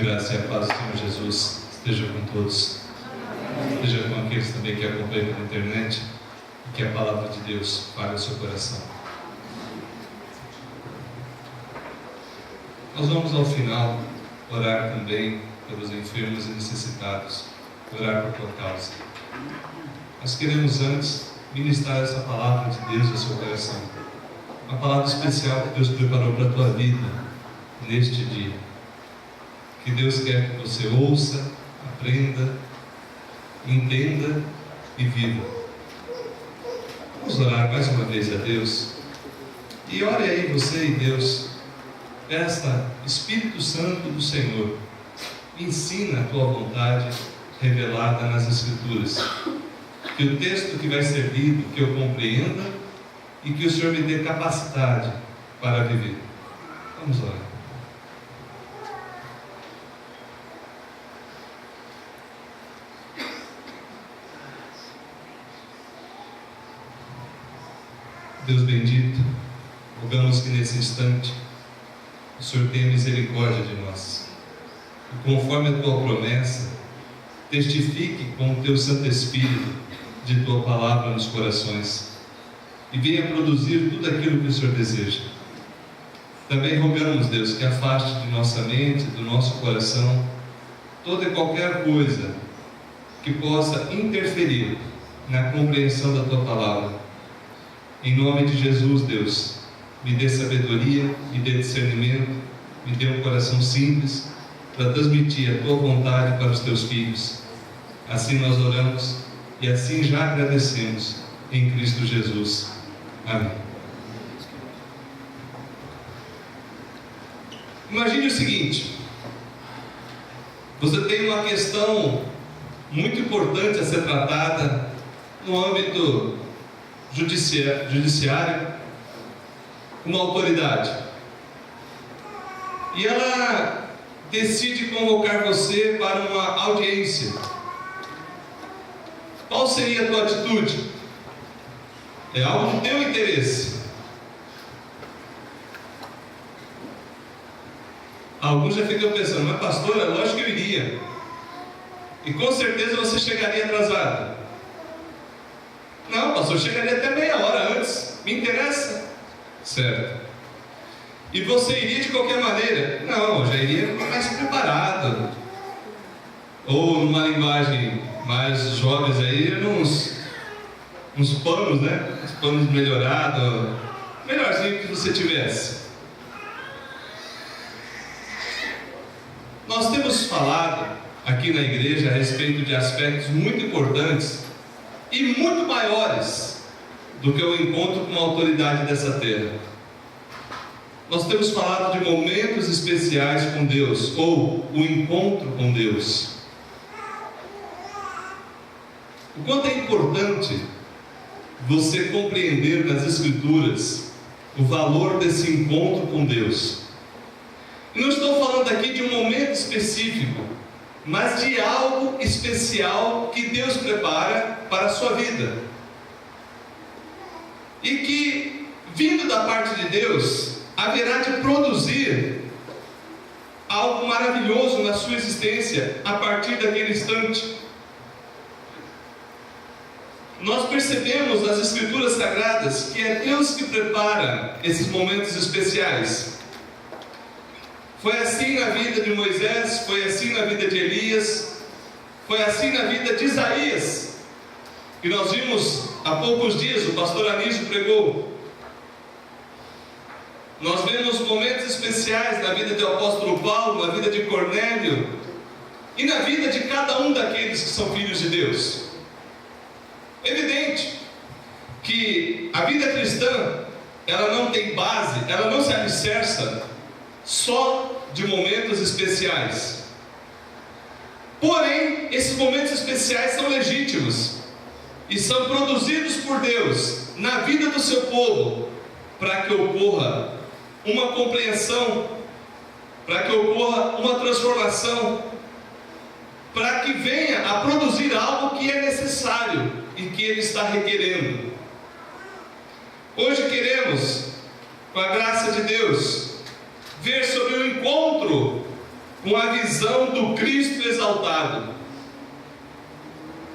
graça e a paz do Senhor Jesus esteja com todos, esteja com aqueles também que acompanham pela internet, e que a palavra de Deus fale ao seu coração. Nós vamos ao final orar também pelos enfermos e necessitados, orar por tua causa. Nós queremos antes ministrar essa palavra de Deus ao seu coração, uma palavra especial que Deus preparou para a tua vida neste dia, que Deus quer que você ouça, aprenda, entenda e viva. Vamos orar mais uma vez a Deus, e ore aí você e Deus. Peça, Espírito Santo do Senhor, ensina a tua vontade revelada nas Escrituras, que o texto que vai ser lido, que eu compreenda e que o Senhor me dê capacidade para viver. Vamos orar. Deus bendito, rogamos que nesse instante o Senhor tenha misericórdia de nós, e conforme a tua promessa, testifique com o teu Santo Espírito de tua palavra nos corações, e venha produzir tudo aquilo que o Senhor deseja. Também rogamos, Deus, que afaste de nossa mente, do nosso coração, toda e qualquer coisa que possa interferir na compreensão da tua palavra. Em nome de Jesus, Deus, me dê sabedoria, me dê discernimento, me dê um coração simples para transmitir a tua vontade para os teus filhos. Assim nós oramos e assim já agradecemos em Cristo Jesus. Amém. Imagine o seguinte: você tem uma questão muito importante a ser tratada no âmbito judiciário, uma autoridade, e ela decide convocar você para uma audiência. Qual seria a tua atitude? É algo do teu interesse. Alguns já ficam pensando, mas pastor, é lógico que eu iria, e com certeza você chegaria atrasado. Não, pastor, eu chegaria até meia hora antes, me interessa. Certo. E você iria de qualquer maneira? Não, eu já iria mais preparado. Ou numa linguagem mais jovens aí, uns panos, né? Uns panos melhorados, melhorzinho que você tivesse. Nós temos falado aqui na igreja a respeito de aspectos muito importantes e muito maiores do que o encontro com a autoridade dessa terra. Nós temos falado de momentos especiais com Deus, ou o encontro com Deus. O quanto é importante você compreender nas Escrituras o valor desse encontro com Deus. E não estou falando aqui de um momento específico, mas de algo especial que Deus prepara para a sua vida. E que, vindo da parte de Deus, haverá de produzir algo maravilhoso na sua existência a partir daquele instante. Nós percebemos nas Escrituras Sagradas que é Deus que prepara esses momentos especiais. Foi assim na vida de Moisés, foi assim na vida de Elias, foi assim na vida de Isaías, que nós vimos há poucos dias, o pastor Anísio pregou. Nós vemos momentos especiais na vida do apóstolo Paulo, na vida de Cornélio e na vida de cada um daqueles que são filhos de Deus. É evidente que a vida cristã, ela não tem base, ela não se alicerça só de momentos especiais. Porém, esses momentos especiais são legítimos e são produzidos por Deus na vida do seu povo, para que ocorra uma compreensão, para que ocorra uma transformação, para que venha a produzir algo que é necessário e que Ele está requerendo. Hoje queremos, com a graça de Deus, ver sobre o encontro com a visão do Cristo exaltado.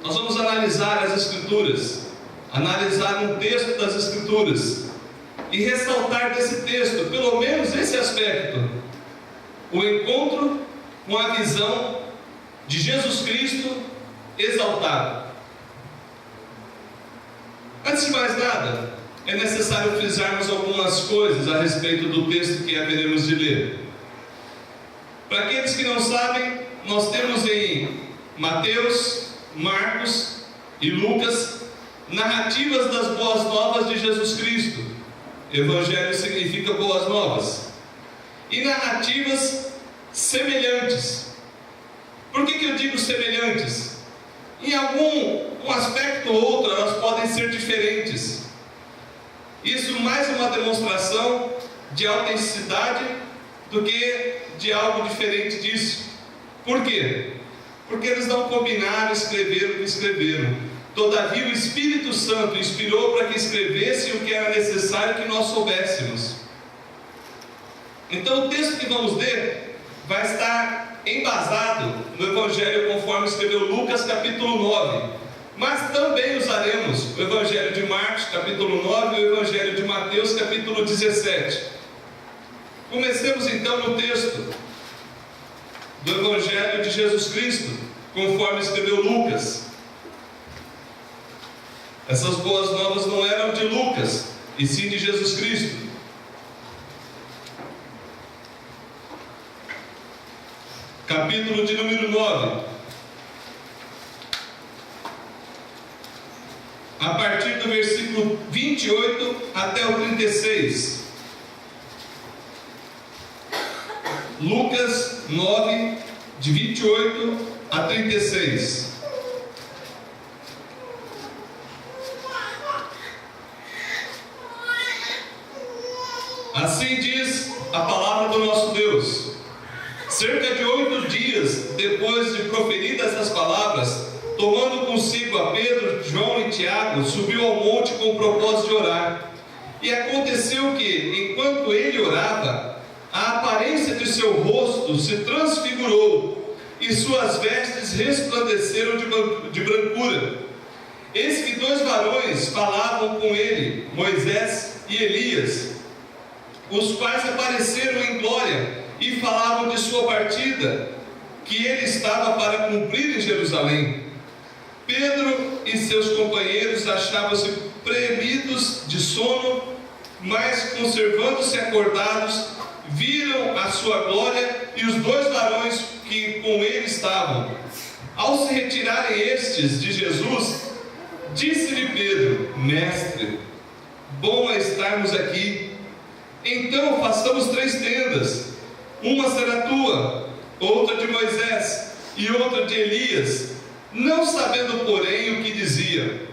Nós vamos analisar as Escrituras, analisar um texto das Escrituras e ressaltar desse texto, pelo menos esse aspecto: o encontro com a visão de Jesus Cristo exaltado. Antes de mais nada, é necessário frisarmos algumas coisas a respeito do texto que haveremos de ler. Para aqueles que não sabem, nós temos em Mateus, Marcos e Lucas narrativas das boas novas de Jesus Cristo. Evangelho significa boas novas. E narrativas semelhantes. Por que eu digo semelhantes? Em algum aspecto ou outro elas podem ser diferentes. Isso mais uma demonstração de autenticidade do que de algo diferente disso. Por quê? Porque eles não combinaram escrever o que escreveram. Todavia o Espírito Santo inspirou para que escrevessem o que era necessário que nós soubéssemos. Então o texto que vamos ler vai estar embasado no Evangelho conforme escreveu Lucas capítulo 9. Mas também usaremos o Evangelho de Marcos capítulo 9 e o Evangelho de Mateus capítulo 17. Comecemos então no texto do Evangelho de Jesus Cristo, conforme escreveu Lucas. Essas boas novas não eram de Lucas, e sim de Jesus Cristo. Capítulo de número 9. A partir do versículo 28 até o 36. Lucas 9, de 28 a 36. Assim diz a palavra do nosso Deus: cerca de 8 dias depois de proferidas essas palavras, tomando consigo a Pedro, João e Tiago, subiu ao monte com o propósito de orar. E aconteceu que, enquanto ele orava, a aparência de seu rosto se transfigurou, e suas vestes resplandeceram de brancura. Eis que 2 varões falavam com ele, Moisés e Elias, os quais apareceram em glória e falavam de sua partida, que ele estava para cumprir em Jerusalém. Pedro e seus companheiros achavam-se premidos de sono, mas conservando-se acordados, viram a sua glória e os 2 varões que com ele estavam. Ao se retirarem estes de Jesus, disse-lhe Pedro: Mestre, bom é estarmos aqui. Então façamos 3 tendas, uma será tua, outra de Moisés e outra de Elias. Não sabendo, porém, o que dizia.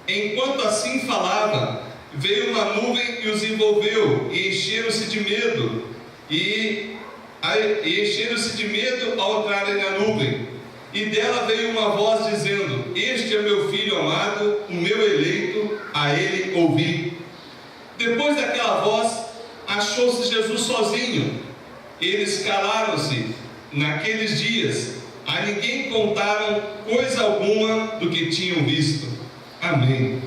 Enquanto assim falava, veio uma nuvem e os envolveu, e encheram-se de medo, e encheram-se de medo ao entrarem na nuvem. E dela veio uma voz dizendo: Este é meu filho amado, o meu eleito, a ele ouvi. Depois daquela voz, achou-se Jesus sozinho. Eles calaram-se naqueles dias, a ninguém contaram coisa alguma do que tinham visto. Amém.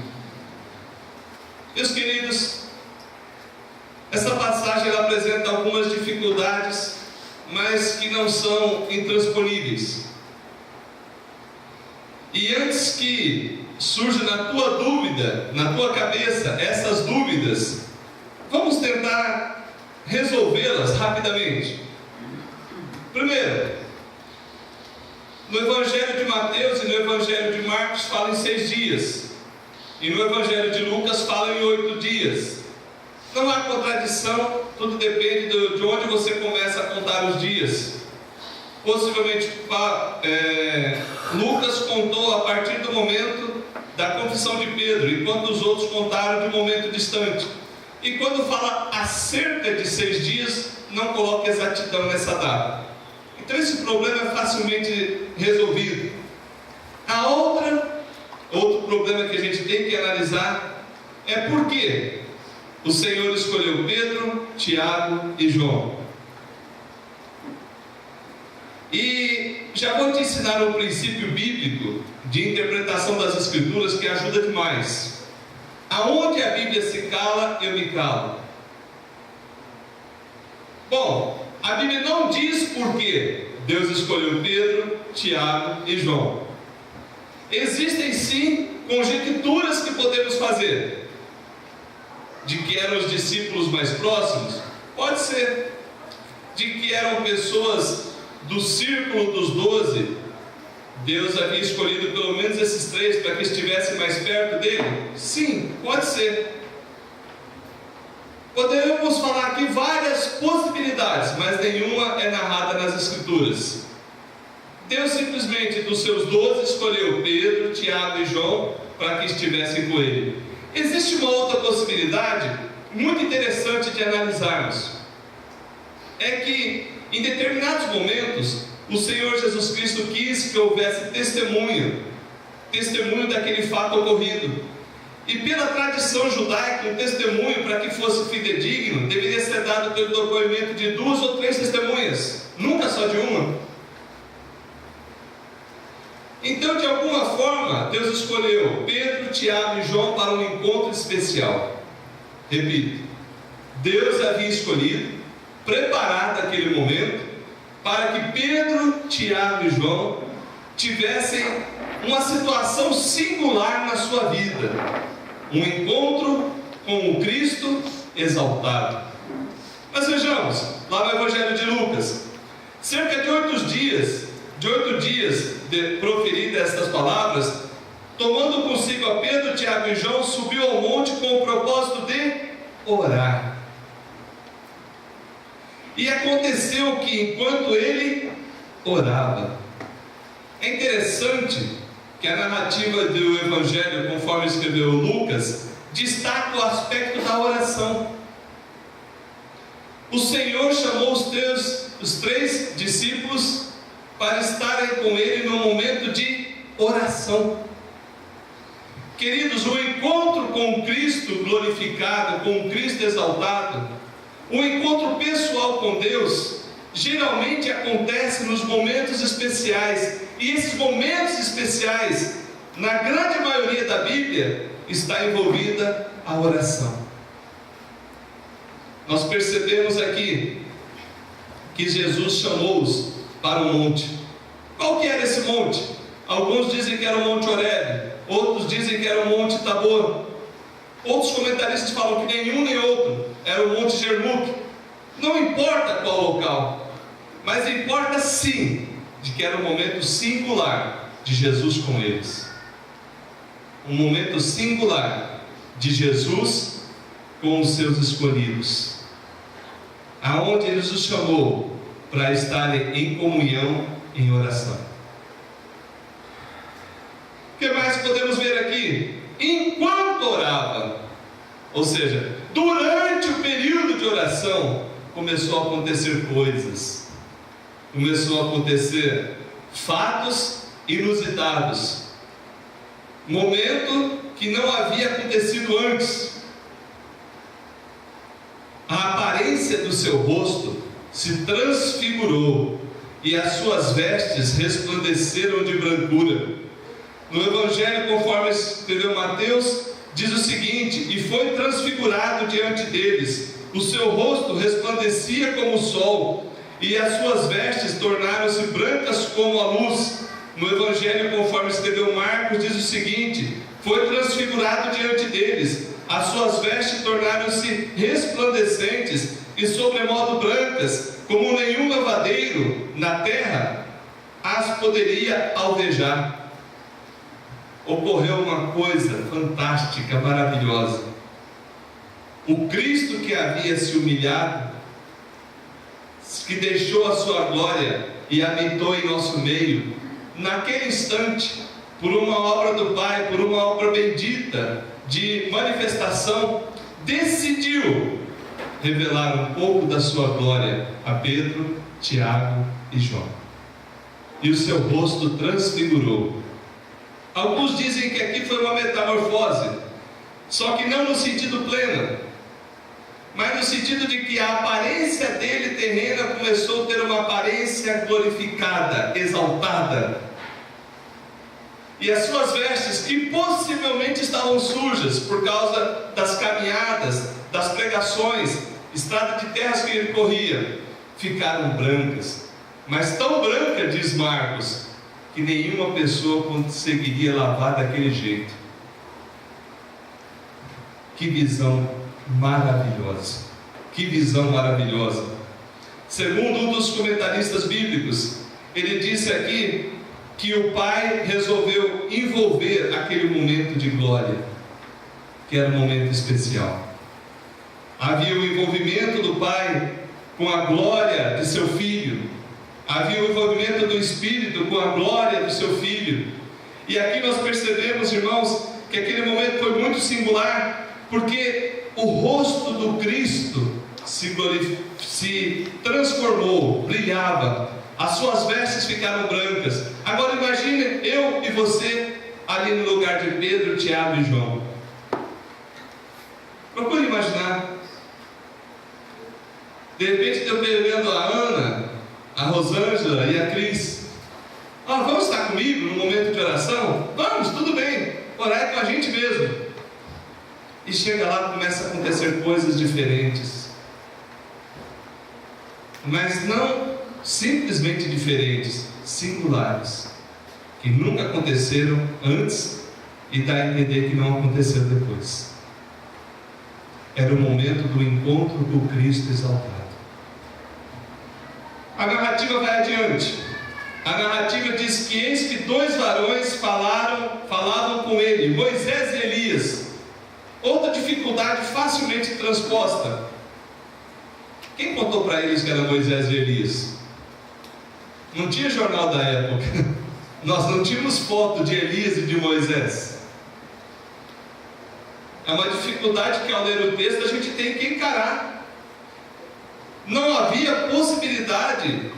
Meus queridos, essa passagem ela apresenta algumas dificuldades, mas que não são intransponíveis. E antes que surja na tua dúvida, na tua cabeça, essas dúvidas, vamos tentar resolvê-las rapidamente. Primeiro, no Evangelho de Mateus e no Evangelho de Marcos fala em 6 dias, e no Evangelho de Lucas fala em 8 dias. Não há contradição, tudo depende de onde você começa a contar os dias. Possivelmente Lucas contou a partir do momento da confissão de Pedro, enquanto os outros contaram de um momento distante. E quando fala acerca de 6 dias, não coloca exatidão nessa data. Então esse problema é facilmente resolvido. Outro problema que a gente tem que analisar é por que o Senhor escolheu Pedro, Tiago e João. E já vou te ensinar um princípio bíblico de interpretação das Escrituras que ajuda demais. Aonde a Bíblia se cala, eu me calo. Bom, a Bíblia não diz por que Deus escolheu Pedro, Tiago e João. Existem sim conjecturas que podemos fazer. De que eram os discípulos mais próximos? Pode ser. De que eram pessoas do círculo dos 12, Deus havia escolhido pelo menos esses 3 para que estivessem mais perto dele? Sim, pode ser. Podemos falar aqui várias possibilidades, mas nenhuma é narrada nas Escrituras. Deus simplesmente dos seus 12 escolheu Pedro, Tiago e João para que estivessem com ele. Existe uma outra possibilidade muito interessante de analisarmos. É que em determinados momentos o Senhor Jesus Cristo quis que houvesse testemunho daquele fato ocorrido. E pela tradição judaica, um testemunho, para que fosse fidedigno, deveria ser dado pelo depoimento de 2 ou 3 testemunhas, nunca só de uma. Então, de alguma forma, Deus escolheu Pedro, Tiago e João para um encontro especial. Repito, Deus havia escolhido, preparado aquele momento, para que Pedro, Tiago e João tivessem uma situação singular na sua vida, um encontro com o Cristo exaltado. Mas vejamos, lá no Evangelho de Lucas, cerca de 8 dias de proferidas estas palavras, tomando consigo a Pedro, Tiago e João, subiu ao monte com o propósito de orar. E aconteceu que enquanto ele orava, é interessante que a narrativa do Evangelho, conforme escreveu Lucas, destaca o aspecto da oração. O Senhor chamou os 3 discípulos para estarem com ele no momento de oração. Queridos, o encontro com o Cristo glorificado, com o Cristo exaltado, o encontro pessoal com Deus, geralmente acontece nos momentos especiais. E esses momentos especiais, na grande maioria da Bíblia, está envolvida a oração. Nós percebemos aqui que Jesus chamou-os para o monte. Qual que era esse monte? Alguns dizem que era o Monte Horebe, outros dizem que era o Monte Tabor. Outros comentaristas falam que nenhum nem outro, era o Monte Germuque. Não importa qual local, mas importa sim de que era um momento singular de Jesus com eles. Um momento singular de Jesus com os seus escolhidos, aonde Ele os chamou para estarem em comunhão, em oração. O que mais podemos ver aqui? Enquanto orava, ou seja, durante o período de oração, começou a acontecer coisas, começou a acontecer fatos inusitados, momento que não havia acontecido antes. A aparência do seu rosto se transfigurou e as suas vestes resplandeceram de brancura. No Evangelho, conforme escreveu Mateus, diz o seguinte: e foi transfigurado diante deles, o seu rosto resplandecia como o sol, e as suas vestes tornaram-se brancas como a luz. No Evangelho, conforme escreveu Marcos, diz o seguinte: foi transfigurado diante deles, as suas vestes tornaram-se resplandecentes e sobremodo brancas, como nenhum lavadeiro na terra as poderia alvejar. Ocorreu uma coisa fantástica, maravilhosa. O Cristo que havia se humilhado, que deixou a sua glória e habitou em nosso meio, naquele instante, por uma obra do Pai, por uma obra bendita de manifestação, decidiu revelar um pouco da sua glória a Pedro, Tiago e João. E o seu rosto transfigurou. Alguns dizem que aqui foi uma metamorfose, só que não no sentido pleno, mas no sentido de que a aparência dele terrena começou a ter uma aparência glorificada, exaltada. E as suas vestes, que possivelmente estavam sujas por causa das caminhadas, das pregações, estrada de terras que ele corria, ficaram brancas, mas tão branca, diz Marcos, que nenhuma pessoa conseguiria lavar daquele jeito. Que visão maravilhosa! Que visão maravilhosa! Segundo um dos comentaristas bíblicos, ele disse aqui que o Pai resolveu envolver aquele momento de glória, que era um momento especial. Havia o envolvimento do Pai com a glória de seu Filho, havia o envolvimento do Espírito com a glória do seu Filho. E aqui nós percebemos, irmãos, que aquele momento foi muito singular, porque o rosto do Cristo se transformou, brilhava, as suas vestes ficaram brancas. Agora imagine eu e você ali no lugar de Pedro, Tiago e João. Procure imaginar. De repente eu pegando a Ana, a Rosângela e a Cris. Vamos estar comigo no momento de oração? Vamos, tudo bem, orar com a gente mesmo. E chega lá e começa a acontecer coisas diferentes, mas não simplesmente diferentes, singulares, que nunca aconteceram antes e dá a entender que não aconteceu depois. Era o momento do encontro com Cristo exaltado. A narrativa vai adiante. A narrativa diz que eis que 2 varões falavam com ele, Moisés e Elias. Outra dificuldade facilmente transposta. Quem contou para eles que era Moisés e Elias? Não tinha jornal da época. Nós não tínhamos foto de Elias e de Moisés. É uma dificuldade que ao ler o texto a gente tem que encarar. Não havia possibilidade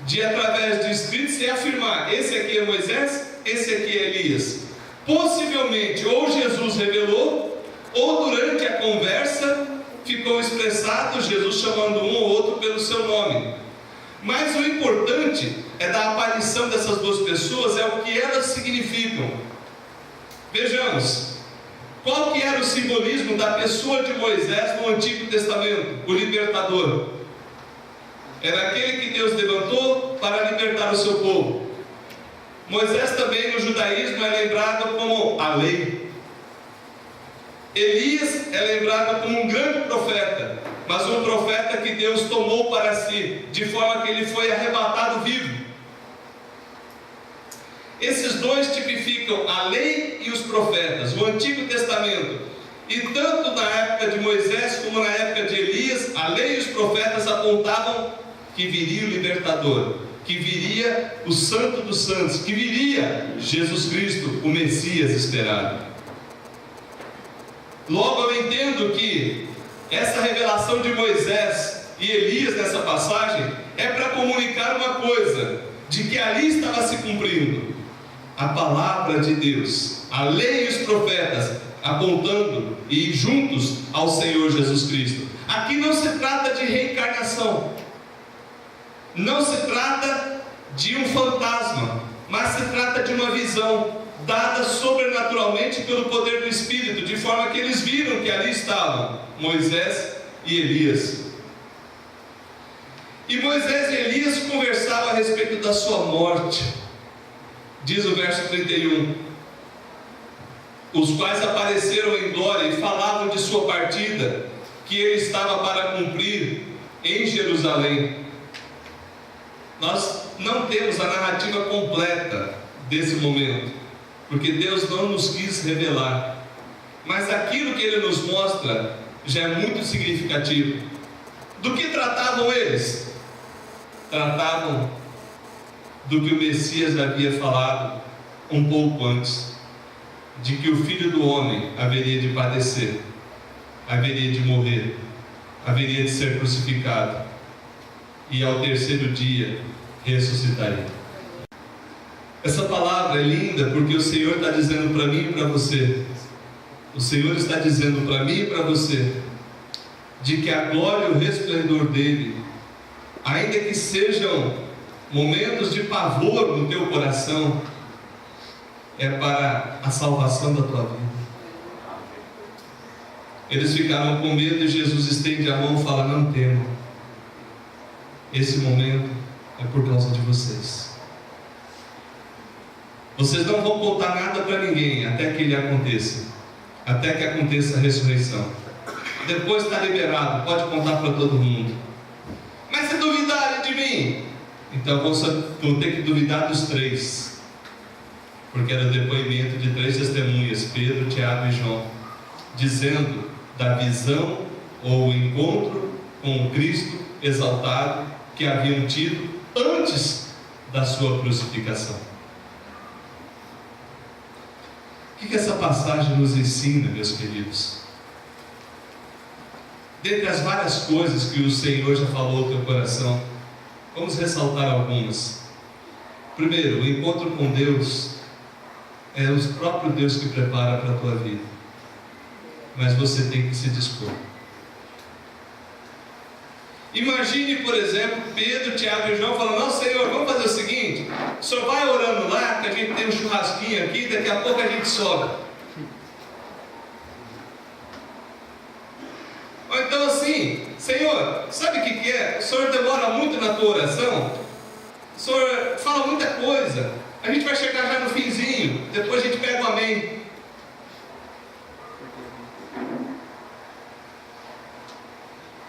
de, através do Espírito, se afirmar: esse aqui é Moisés, esse aqui é Elias. Possivelmente, ou Jesus revelou, ou durante a conversa ficou expressado, Jesus chamando um ou outro pelo seu nome. Mas o importante é da aparição dessas 2 pessoas, é o que elas significam. Vejamos, qual que era o simbolismo da pessoa de Moisés no Antigo Testamento? O libertador. Era aquele que Deus levantou para libertar o seu povo. Moisés também no judaísmo é lembrado como a lei. Elias é lembrado como um grande profeta, mas um profeta que Deus tomou para si, de forma que ele foi arrebatado vivo. Esses 2 tipificam a lei e os profetas, o Antigo Testamento. E tanto na época de Moisés como na época de Elias, a lei e os profetas apontavam que viria o libertador, que viria o Santo dos Santos, que viria Jesus Cristo, o Messias esperado. Logo eu entendo que essa revelação de Moisés e Elias nessa passagem é para comunicar uma coisa, de que ali estava se cumprindo a palavra de Deus, a lei e os profetas, apontando e juntos ao Senhor Jesus Cristo. Aqui não se trata de reencarnação, não se trata de um fantasma, mas se trata de uma visão dada sobrenaturalmente pelo poder do Espírito, de forma que eles viram que ali estavam Moisés e Elias. E Moisés e Elias conversavam a respeito da sua morte. Diz o verso 31: os quais apareceram em glória e falavam de sua partida, que ele estava para cumprir em Jerusalém. Nós não temos a narrativa completa desse momento, porque Deus não nos quis revelar, mas aquilo que Ele nos mostra já é muito significativo. Do que tratavam eles? Tratavam do que o Messias havia falado um pouco antes, de que o Filho do Homem haveria de padecer, haveria de morrer, haveria de ser crucificado, e ao terceiro dia ressuscitaria. Essa palavra é linda porque o Senhor está dizendo para mim e para você, o Senhor está dizendo para mim e para você, de que a glória e o resplendor dele, ainda que sejam momentos de pavor no teu coração, é para a salvação da tua vida. Eles ficaram com medo e Jesus estende a mão e fala: não temam, esse momento é por causa de vocês. Vocês não vão contar nada para ninguém até que ele aconteça, até que aconteça a ressurreição. Depois está liberado, pode contar para todo mundo. Mas se duvidarem de mim, então vão ter que duvidar dos três, porque era o depoimento de três testemunhas, Pedro, Tiago e João, dizendo da visão ou o encontro com o Cristo exaltado que haviam tido antes da sua crucificação. O que essa passagem nos ensina, meus queridos? Dentre as várias coisas que o Senhor já falou no teu coração, vamos ressaltar algumas. Primeiro, o encontro com Deus é o próprio Deus que prepara para a tua vida, mas você tem que se dispor. Imagine, por exemplo, Pedro, Tiago e João falando: não, Senhor, vamos fazer o seguinte, o Senhor vai orando lá, que a gente tem um churrasquinho aqui, daqui a pouco a gente sobe. Ou então assim: Senhor, sabe o que é? O Senhor demora muito na tua oração, o Senhor fala muita coisa, a gente vai chegar já no finzinho, depois a gente pega o amém.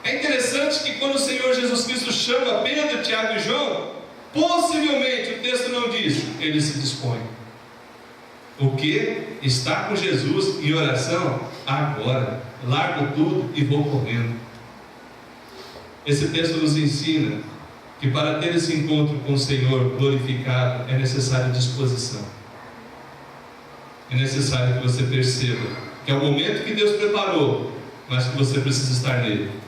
É interessante que quando o Senhor Jesus Cristo chama Pedro, Tiago e João, possivelmente o texto não diz, ele se dispõe. O que? Está com Jesus em oração? Agora, largo tudo e vou correndo. Esse texto nos ensina que para ter esse encontro com o Senhor glorificado é necessário disposição. É necessário que você perceba que é o momento que Deus preparou, mas que você precisa estar nele.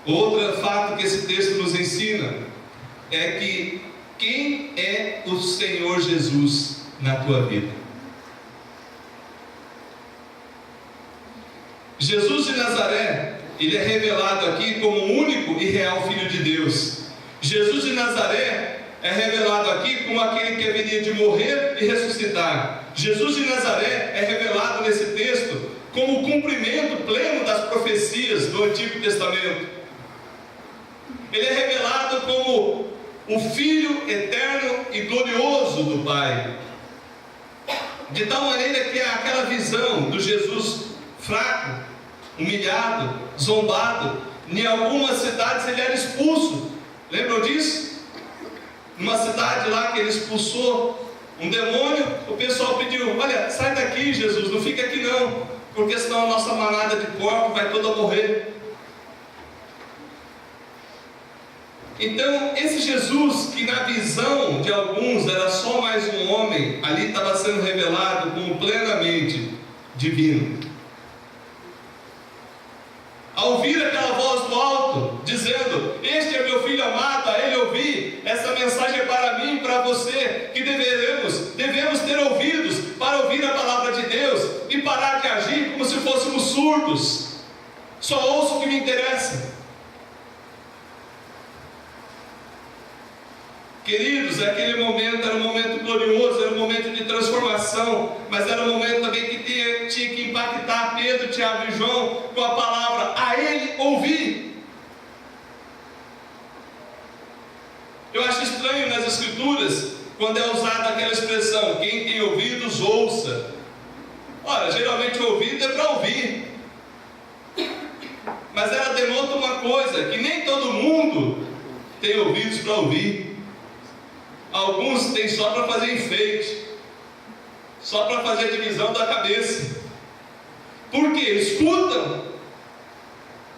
Outro fato que esse texto nos ensina é que quem é o Senhor Jesus na tua vida? Jesus de Nazaré, ele é revelado aqui como o único e real Filho de Deus. Jesus de Nazaré é revelado aqui como aquele que haveria de morrer e ressuscitar. Jesus de Nazaré é revelado nesse texto como o cumprimento pleno das profecias do Antigo Testamento. Ele é revelado como o Filho eterno e glorioso do Pai, de tal maneira que aquela visão do Jesus fraco, humilhado, zombado, em algumas cidades ele era expulso. Lembram disso? Numa cidade lá que ele expulsou um demônio, o pessoal pediu: olha, sai daqui, Jesus, não fica aqui não, porque senão a nossa manada de porco vai toda morrer. Então, esse Jesus, que na visão de alguns era só mais um homem, ali estava sendo revelado como plenamente divino. Ao ouvir aquela voz do alto, dizendo: este é meu filho amado, a ele ouvi, essa mensagem é para mim e para você, que devemos ter ouvidos para ouvir a palavra de Deus e parar de agir como se fôssemos surdos. Só ouço o que me interessa. Queridos, aquele momento era um momento glorioso, era um momento de transformação, mas era um momento também que tinha que impactar Pedro, Tiago e João com a palavra: a ele ouvi. Eu acho estranho nas Escrituras quando é usada aquela expressão: quem tem ouvidos, ouça. Ora, geralmente o ouvido é para ouvir, mas ela denota uma coisa: que nem todo mundo tem ouvidos para ouvir. Alguns têm só para fazer enfeite, só para fazer a divisão da cabeça. Por quê? Escutam,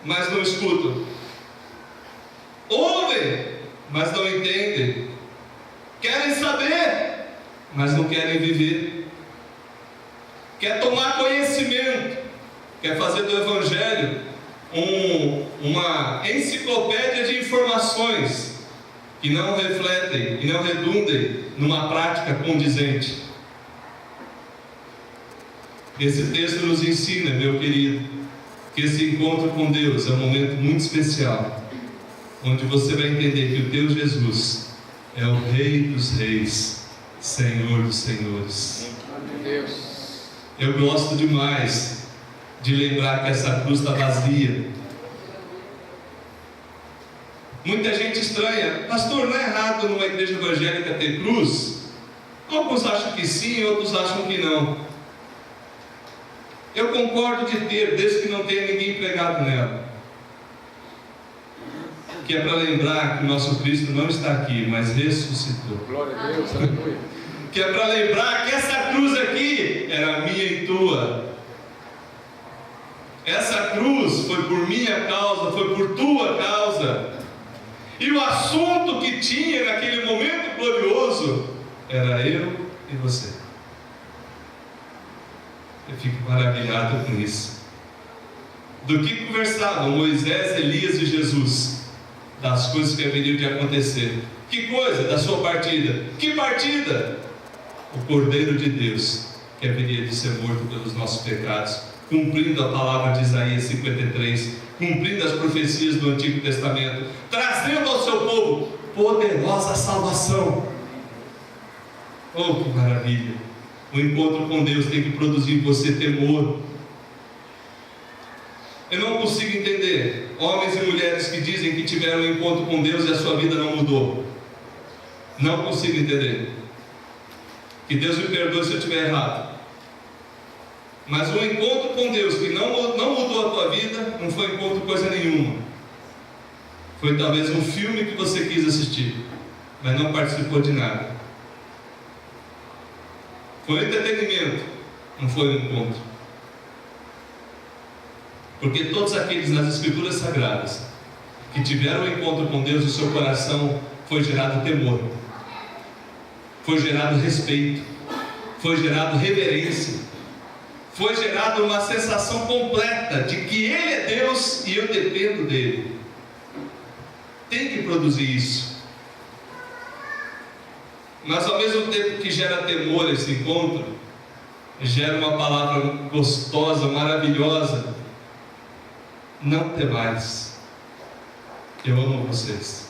mas não escutam. Ouvem, mas não entendem. Querem saber, mas não querem viver. Quer tomar conhecimento, quer fazer do Evangelho uma enciclopédia de informações que não refletem e não redundem numa prática condizente. Esse texto nos ensina, meu querido, que esse encontro com Deus é um momento muito especial, onde você vai entender que o teu Jesus é o Rei dos Reis, Senhor dos Senhores. Eu gosto demais de lembrar que essa cruz está vazia. Muita gente estranha: pastor, não é errado numa igreja evangélica ter cruz? Alguns acham que sim, outros acham que não. Eu concordo de ter, desde que não tenha ninguém pregado nela. Que é para lembrar que o nosso Cristo não está aqui, mas ressuscitou. Glória a Deus, aleluia. Que é para lembrar que essa cruz aqui era minha e tua. Essa cruz foi por minha causa, foi por tua causa. E o assunto que tinha naquele momento glorioso era eu e você. Eu fico maravilhado com isso. Do que conversavam Moisés, Elias e Jesus? Das coisas que haveriam de acontecer. Que coisa? Da sua partida. Que partida? O Cordeiro de Deus, que haveria de ser morto pelos nossos pecados, cumprindo a palavra de Isaías 53, cumprindo as profecias do Antigo Testamento, trazendo ao seu povo poderosa salvação. Oh, que maravilha! O encontro com Deus tem que produzir em você temor. Eu não consigo entender homens e mulheres que dizem que tiveram um encontro com Deus e a sua vida não mudou. Não consigo entender. Que Deus me perdoe se eu estiver errado. Mas um encontro com Deus que não mudou a tua vida, não foi encontro coisa nenhuma. Foi talvez um filme que você quis assistir, mas não participou de nada. Foi um entretenimento, não foi um encontro. Porque todos aqueles nas Escrituras Sagradas que tiveram um encontro com Deus, o seu coração foi gerado temor, foi gerado respeito, foi gerado reverência, foi gerado uma sensação completa de que Ele é Deus e eu dependo dEle. Tem que produzir isso. Mas ao mesmo tempo que gera temor esse encontro, gera uma palavra gostosa, maravilhosa: não temais, eu amo vocês.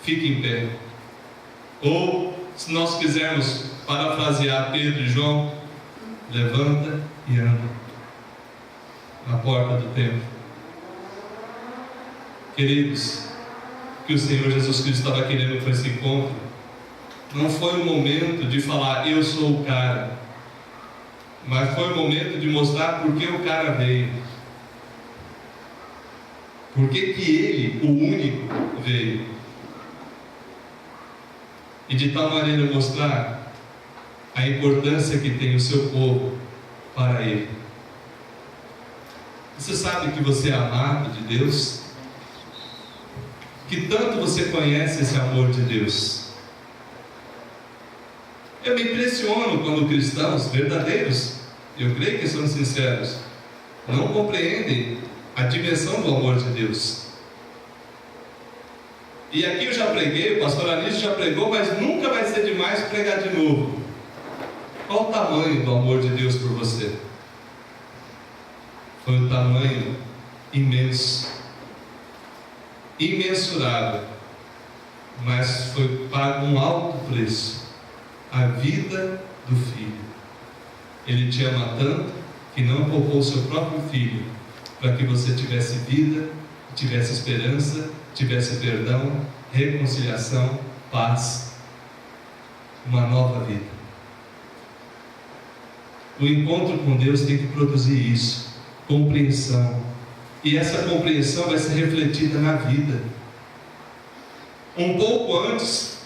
Fique em pé. Ou, se nós quisermos parafrasear Pedro e João, levanta e anda na porta do templo. Queridos, que o Senhor Jesus Cristo estava querendo com esse encontro não foi o momento de falar eu sou o cara, mas foi o momento de mostrar por que o cara veio, por que ele, o único, veio, e de tal maneira mostrar a importância que tem o seu povo para Ele. Você sabe que você é amado de Deus? Que tanto você conhece esse amor de Deus? Eu me impressiono quando cristãos verdadeiros, eu creio que são sinceros, não compreendem a dimensão do amor de Deus. E aqui eu já preguei, o pastor Anísio já pregou, mas nunca vai ser demais pregar de novo. Qual o tamanho do amor de Deus por você? Foi um tamanho imenso, imensurável, mas foi pago um alto preço, a vida do Filho. Ele te ama tanto que não poupou o seu próprio Filho, para que você tivesse vida, tivesse esperança, tivesse perdão, reconciliação, paz, uma nova vida. O encontro com Deus tem que produzir isso, compreensão, e essa compreensão vai ser refletida na vida. Um pouco antes,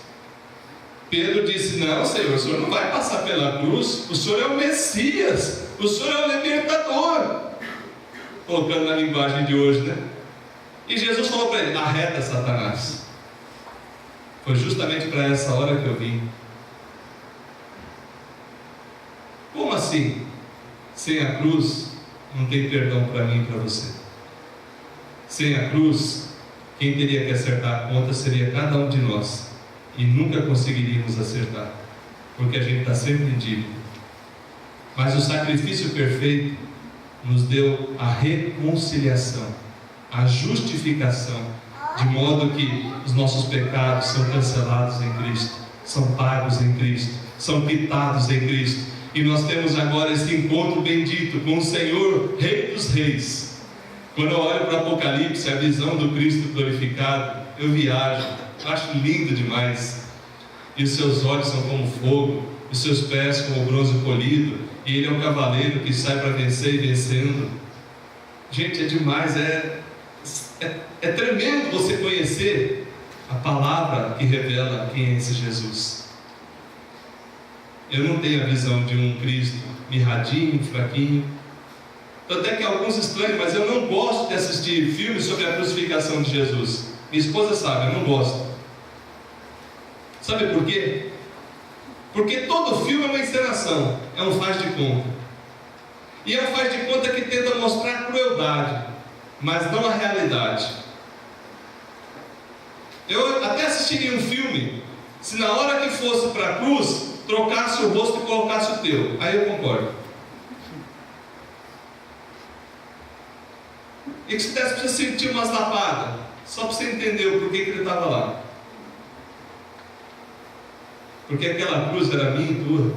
Pedro disse: não, Senhor, o Senhor não vai passar pela cruz, o Senhor é o Messias, o Senhor é o libertador, colocando na linguagem de hoje, né? E Jesus falou para ele: arreta, Satanás. Foi justamente para essa hora que eu vim. Como assim? Sem a cruz não tem perdão para mim e para você. Sem a cruz, quem teria que acertar a conta seria cada um de nós, e nunca conseguiríamos acertar, porque a gente está sempre em dívida. Mas o sacrifício perfeito nos deu a reconciliação, a justificação, de modo que os nossos pecados são cancelados em Cristo, são pagos em Cristo, são quitados em Cristo, e nós temos agora esse encontro bendito com o Senhor, Rei dos Reis. Quando eu olho para o Apocalipse, a visão do Cristo glorificado, eu viajo, eu acho lindo demais. E os seus olhos são como fogo, os seus pés como bronze polido, e ele é um cavaleiro que sai para vencer e vencendo. Gente, é demais, é tremendo você conhecer a palavra que revela quem é esse Jesus. Eu não tenho a visão de um Cristo mirradinho, fraquinho. Tanto é que alguns estranham, mas eu não gosto de assistir filmes sobre a crucificação de Jesus. Minha esposa sabe, eu não gosto. Sabe por quê? Porque todo filme é uma encenação, é um faz de conta. E é um faz de conta que tenta mostrar crueldade, mas não a realidade. Eu até assistiria um filme, se na hora que fosse para a cruz, trocasse o rosto e colocasse o teu. Aí eu concordo. E que se desse para você sentir umas lapadas, só para você entender o porquê que ele estava lá. Porque aquela cruz era minha e tua.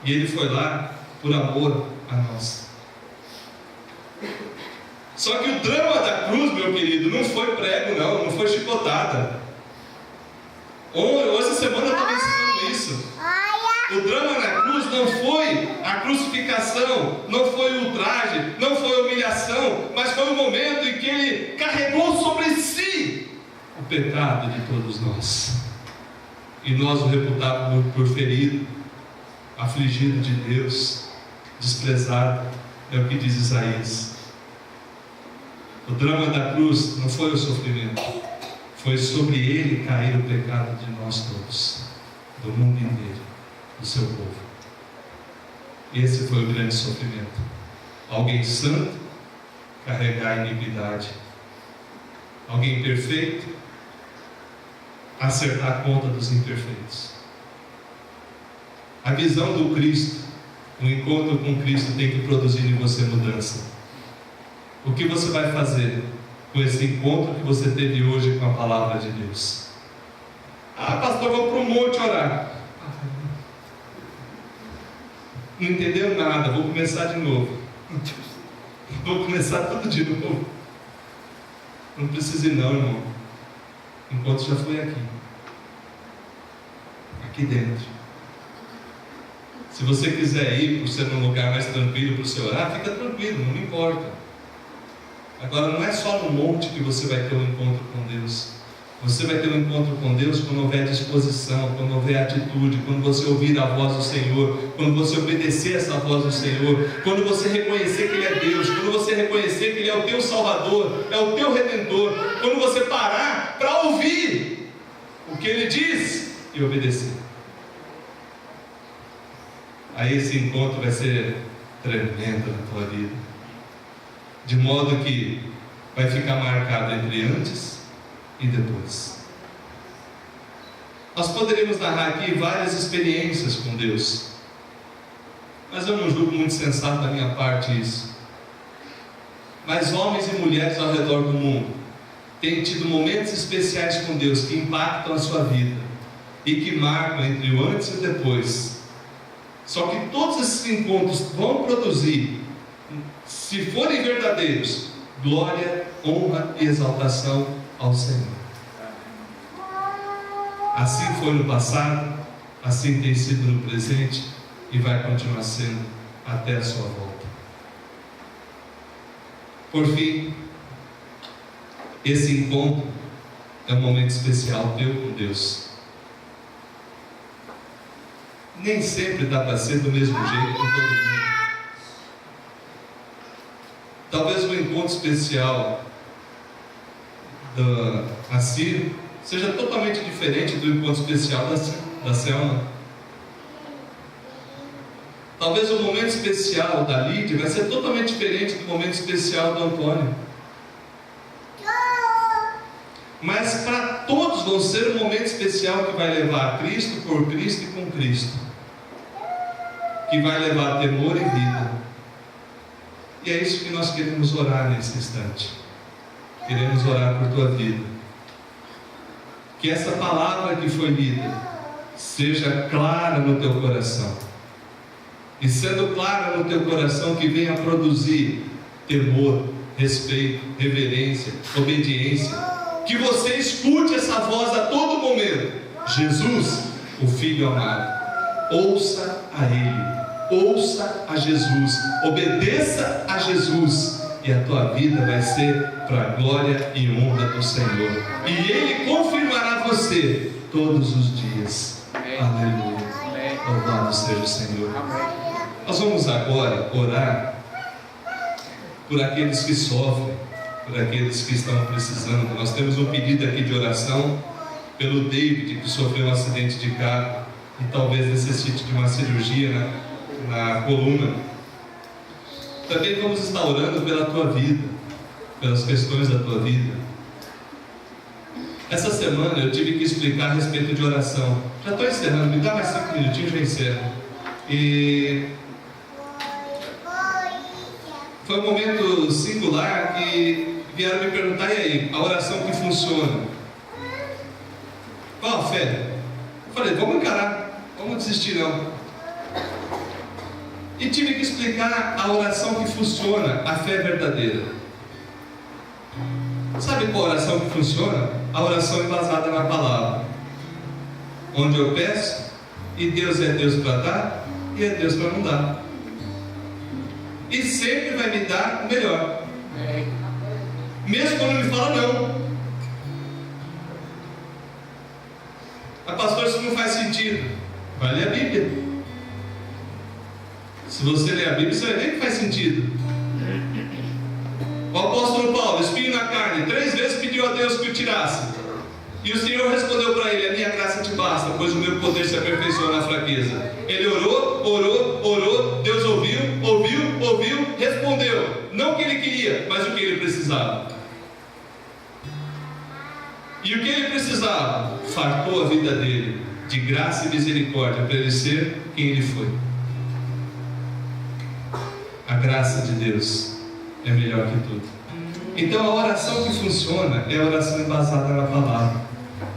E ele foi lá por amor a nós. Só que o drama da cruz, meu querido, não foi prego, não foi chicotada. Essa semana eu estava ensinando isso. O drama na cruz não foi a crucificação, não foi o ultraje, não foi a humilhação, mas foi o momento em que ele carregou sobre si o pecado de todos nós. E nós o reputávamos por ferido, afligido de Deus, desprezado, é o que diz Isaías. O drama da cruz não foi o sofrimento, foi sobre ele cair o pecado de nós todos, do mundo inteiro, do seu povo. Esse foi o grande sofrimento. Alguém santo carregar a iniquidade, alguém perfeito acertar a conta dos imperfeitos. A visão do Cristo, o encontro com Cristo tem que produzir em você mudança. O que você vai fazer com esse encontro que você teve hoje com a palavra de Deus? Pastor, vou para o monte orar. Não entendeu nada, vou começar de novo. Vou começar tudo de novo. Não precisa ir não, irmão. O encontro já foi aqui dentro. Se você quiser ir por ser num lugar mais tranquilo para o seu orar, fica tranquilo, não me importa. Agora, não é só no monte que você vai ter um encontro com Deus. Você vai ter um encontro com Deus quando houver disposição, quando houver atitude, quando você ouvir a voz do Senhor, quando você obedecer essa voz do Senhor, quando você reconhecer que Ele é Deus, quando você reconhecer que Ele é o teu Salvador, é o teu Redentor, quando você parar para ouvir o que Ele diz e obedecer. Aí esse encontro vai ser tremendo na tua vida, de modo que vai ficar marcado entre antes e depois. Nós poderíamos narrar aqui várias experiências com Deus, mas eu não julgo muito sensato da minha parte isso. Mas homens e mulheres ao redor do mundo têm tido momentos especiais com Deus que impactam a sua vida e que marcam entre o antes e o depois. Só que todos esses encontros vão produzir, se forem verdadeiros, glória, honra e exaltação ao Senhor. Assim foi no passado, assim tem sido no presente e vai continuar sendo até a sua volta. Por fim, esse encontro é um momento especial teu com Deus. Nem sempre dá para ser do mesmo jeito com todo mundo. Talvez o encontro especial da Assir seja totalmente diferente do encontro especial da Selma. Talvez o momento especial da Lídia vai ser totalmente diferente do momento especial do Antônio. Mas para todos vão ser um momento especial que vai levar a Cristo, por Cristo e com Cristo. que vai levar temor e vida. E é isso que nós queremos orar nesse instante. Queremos orar por tua vida. Que essa palavra que foi lida seja clara no teu coração. E sendo clara no teu coração, que venha produzir temor, respeito, reverência, obediência. Que você escute essa voz a todo momento. Jesus, o Filho amado. Ouça a Ele, ouça a Jesus, obedeça a Jesus, e a tua vida vai ser para a glória e honra do Senhor. E Ele confirmará você todos os dias. Aleluia. Louvado seja o Senhor. Nós vamos agora orar por aqueles que sofrem, por aqueles que estão precisando. Nós temos um pedido aqui de oração pelo David, que sofreu um acidente de carro e talvez necessite de uma cirurgia na coluna. Também vamos estar orando pela tua vida, pelas questões da tua vida. Essa semana eu tive que explicar a respeito de oração. Já estou encerrando, me dá mais 5 minutinhos e eu encerro. E foi um momento singular que vieram me perguntar: e aí, a oração que funciona? Qual a fé? Eu falei: vamos encarar, vamos desistir não. E tive que explicar a oração que funciona, a fé verdadeira. Sabe qual oração que funciona? A oração embasada na palavra, onde eu peço e Deus é Deus para dar e é Deus para não dar, e sempre vai me dar o melhor, mesmo quando me fala não. Ah, pastor, isso não faz sentido. Vai ler a Bíblia. Se você ler a Bíblia, você vai ver que faz sentido. O apóstolo Paulo, espinho na carne, 3 vezes pediu a Deus que o tirasse, e o Senhor respondeu para ele: a minha graça te basta, pois o meu poder se aperfeiçoa na fraqueza. Ele orou, Deus ouviu, respondeu, não o que ele queria, mas o que ele precisava. E o que ele precisava, fartou a vida dele de graça e misericórdia para ele ser quem ele foi. A graça de Deus é melhor que tudo. Então a oração que funciona é a oração embasada na palavra,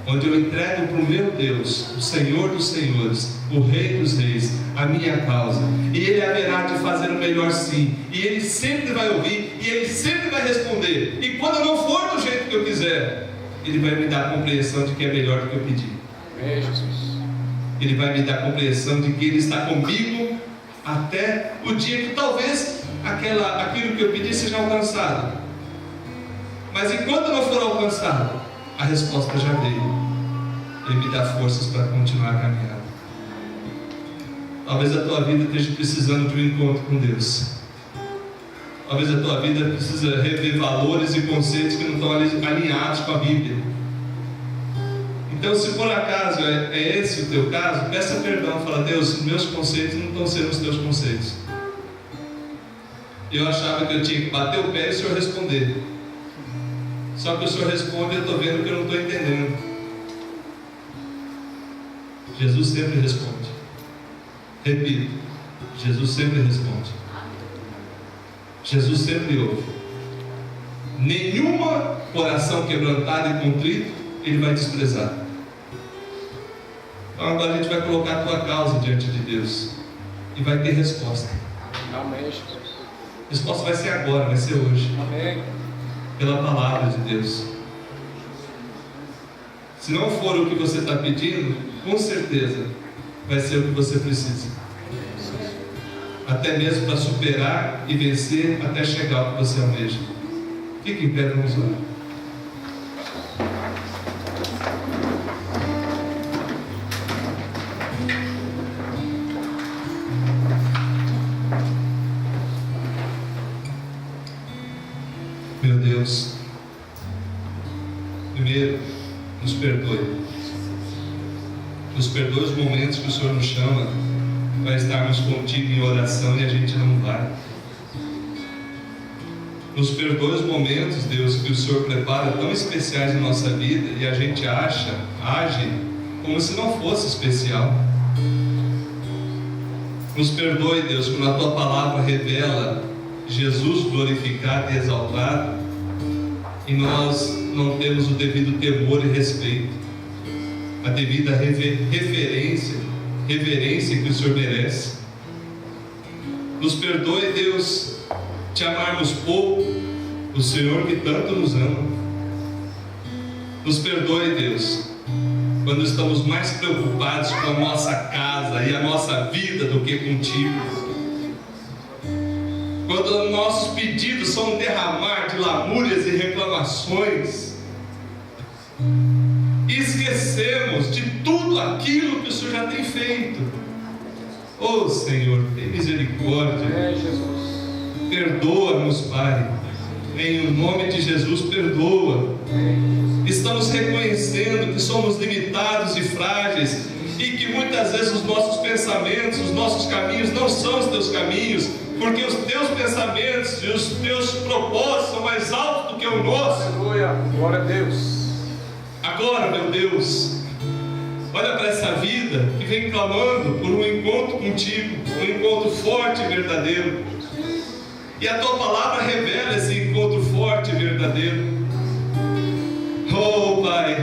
onde eu entrego para o meu Deus, o Senhor dos senhores, o Rei dos reis, a minha causa, e Ele haverá de fazer o melhor sim, e Ele sempre vai ouvir, e Ele sempre vai responder, e quando não for do jeito que eu quiser, Ele vai me dar a compreensão de que é melhor do que eu pedi. Ele vai me dar a compreensão de que Ele está comigo até o dia que talvez aquilo que eu pedi seja alcançado. Mas enquanto não for alcançado, a resposta já veio. Ele me dá forças para continuar a caminhada. Talvez a tua vida esteja precisando de um encontro com Deus. Talvez a tua vida precisa rever valores e conceitos que não estão alinhados com a Bíblia. Então, se por acaso é esse o teu caso, peça perdão. Fala: Deus, meus conceitos não estão sendo os teus conceitos. Eu achava que eu tinha que bater o pé e o Senhor responder. Só que o Senhor responde e eu estou vendo que eu não estou entendendo. Jesus sempre responde. Repito, Jesus sempre responde. Jesus sempre ouve. Nenhuma coração quebrantado e contrito Ele vai desprezar. Então agora a gente vai colocar a tua causa diante de Deus e vai ter resposta. Amém. A resposta vai ser agora, vai ser hoje. Amém. Pela palavra de Deus. Se não for o que você está pedindo, com certeza vai ser o que você precisa. Até mesmo para superar e vencer até chegar ao que você almeja. Fique em pé, vamos orar. Meu Deus, primeiro, nos perdoe. Nos perdoe os momentos que o Senhor nos chama para estarmos contigo em oração e a gente não vai. Nos perdoe os momentos, Deus, que o Senhor prepara tão especiais em nossa vida e a gente age como se não fosse especial. Nos perdoe, Deus, quando a Tua palavra revela Jesus glorificado e exaltado e nós não temos o devido temor e respeito, a devida reverência que o Senhor merece. Nos perdoe, Deus, te amarmos pouco, o Senhor que tanto nos ama. Nos perdoe, Deus, quando estamos mais preocupados com a nossa casa e a nossa vida do que contigo. Quando nossos pedidos são um derramar de lamúrias e reclamações, e esquecemos de tudo aquilo que o Senhor já tem feito. Oh Senhor, tem misericórdia. Perdoa-nos, Pai. Em nome de Jesus, perdoa. Estamos reconhecendo que somos limitados e frágeis e que muitas vezes os nossos pensamentos, os nossos caminhos não são os teus caminhos, porque os teus pensamentos e os teus propósitos são mais altos do que o nosso. Aleluia, glória a Deus. Agora, meu Deus, olha para essa vida que vem clamando por um encontro contigo, um encontro forte e verdadeiro. E a Tua palavra revela esse encontro forte e verdadeiro. Oh Pai,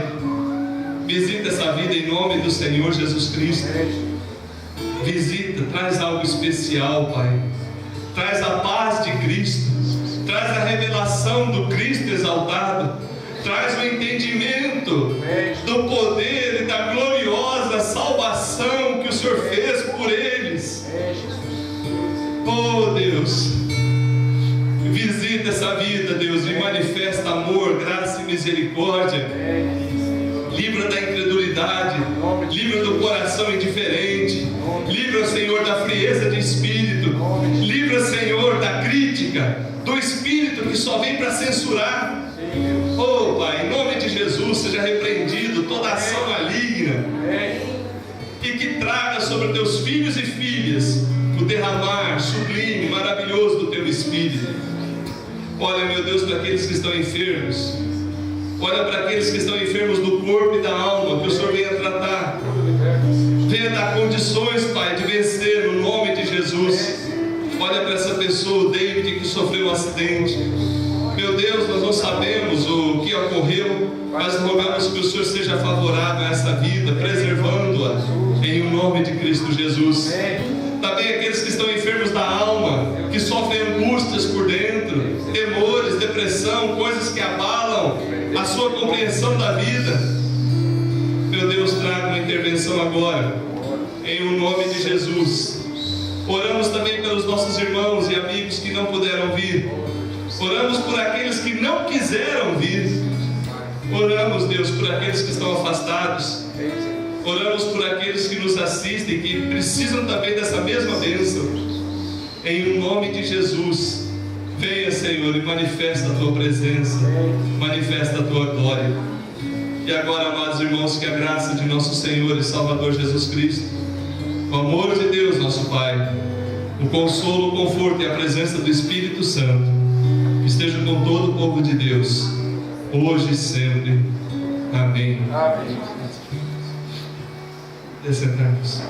visita essa vida em nome do Senhor Jesus Cristo. Visita, traz algo especial, Pai. Traz a paz de Cristo, traz a revelação do Cristo exaltado, traz o entendimento do poder e da gloriosa salvação que o Senhor fez por eles. Oh Deus, visita essa vida, Deus, e manifesta amor, graça e misericórdia. Livra da incredulidade, livra do coração indiferente, livra, Senhor, da frieza de espírito, livra, Senhor, da crítica, do espírito que só vem para censurar. Oh Pai, em nome de Jesus, seja repreendido toda ação maligna e que traga sobre teus filhos e filhas o derramar sublime, maravilhoso do teu Espírito. Olha, meu Deus, para aqueles que estão enfermos. Olha para aqueles que estão enfermos do corpo e da alma, que o Senhor venha tratar. Venha dar condições, Pai, de vencer no nome de Jesus. Olha para essa pessoa, o David, que sofreu um acidente. Meu Deus, nós não sabemos o que ocorreu, mas rogamos que o Senhor seja favorável a essa vida, preservando-a em nome de Cristo Jesus. Também aqueles que estão enfermos da alma, que sofrem angústias por dentro, temores, depressão, coisas que abalam a sua compreensão da vida. Meu Deus, traga uma intervenção agora, em nome de Jesus. Oramos também pelos nossos irmãos e amigos que não puderam vir. Oramos por aqueles que não quiseram vir. Oramos, Deus, por aqueles que estão afastados. Oramos por aqueles que nos assistem, que precisam também dessa mesma bênção. Em nome de Jesus, venha, Senhor, e manifesta a Tua presença, manifesta a Tua glória. E agora, amados irmãos, que a graça de nosso Senhor e Salvador Jesus Cristo, o amor de Deus, nosso Pai, o consolo, o conforto e a presença do Espírito Santo esteja com todo o povo de Deus, hoje e sempre. Amém. Amém. Descendamos.